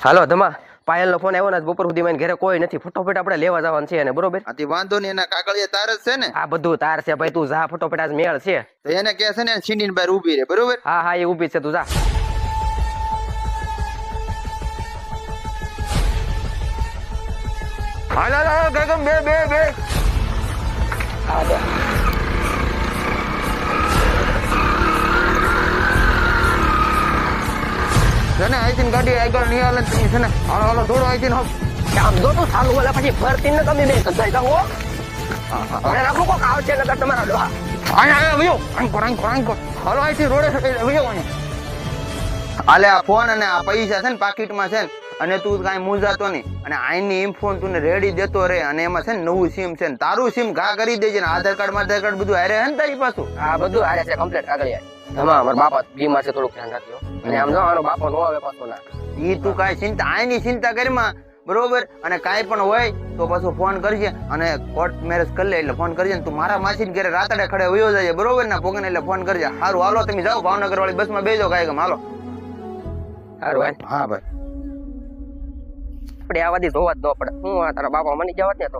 હાલો ધમા, પાયલ નો phone આવ્યો ને બપોર સુધી મને ઘરે કોઈ નથી, ફટોફટ આપણે લેવા જવાનું છે ને, બરોબર? આથી વાંધો નહીં, એના કાગળિયા તાર જ છે ને? આ બધું તાર છે ભાઈ, તું જા ફટોફટ, આજ મેળ છે. તો એને કહે છે ને છીંડીને બહાર ઊભી રહે, બરોબર? હા હા, એ ઊભી છે, તું જા. હાલ હાલ હાલ ગગમ, બે બે બે. હા બે. છે ને આઈથી ગાડી આગળ નહીં હાલે તમે છે ને હાલો હાલો દોડો આઈથી હો. આમ દો તું ચાલુ વાલા પછી ફરતી ને તમે બે કદાઈ જાઓ. અને રાખો કોક આવશે ને તમારા ડોહા. આયા વયો આંકો હાલો આઈથી રોડે વયો આને. હાલે આ ફોન અને આ પૈસા છે ને પાકીટમાં છે ને, અને તું કાંઈ મૂંઝાતો નહીં, અને આઈની ઇમ ફોન તું રેડી દેતો રહે, અને એમાં છે ને નવું સિમ છે ને, તારું સિમ ઘા કરી દેજે ને, આધાર કાર્ડ બધું હારે હે ને તારી પાછું? આ બધું હારે છે કમ્પ્લીટ કાગળિયા. ધમા અમારા બાપા બીમાર છે, થોડુંક ધ્યાન રાખજો. અને આમ જો આનો બાપો નો આવે પાછો ના. ઈ તું કાંઈ ચિંતા આઈની ચિંતા કરીમાં, બરોબર? અને કાંઈ પણ હોય તો પાછું ફોન કરજે, અને કોર્ટ મેરેજ કરી લે એટલે ફોન કરજે ને. તું મારા માસી ઘરે રાતડે ખડે વયો જાય, બરોબર ને? પોગને એટલે ફોન કરજે. હારું હાલો તમે જાઓ, ભાવનગર વાળી બસમાં બેજો કાંઈ ગમ હાલો. સારું ભાઈ. હા ભાઈ. આપણે આવાથી જોવા જ ન પડે. હું આ તારા બાપા મની જવાત ને તો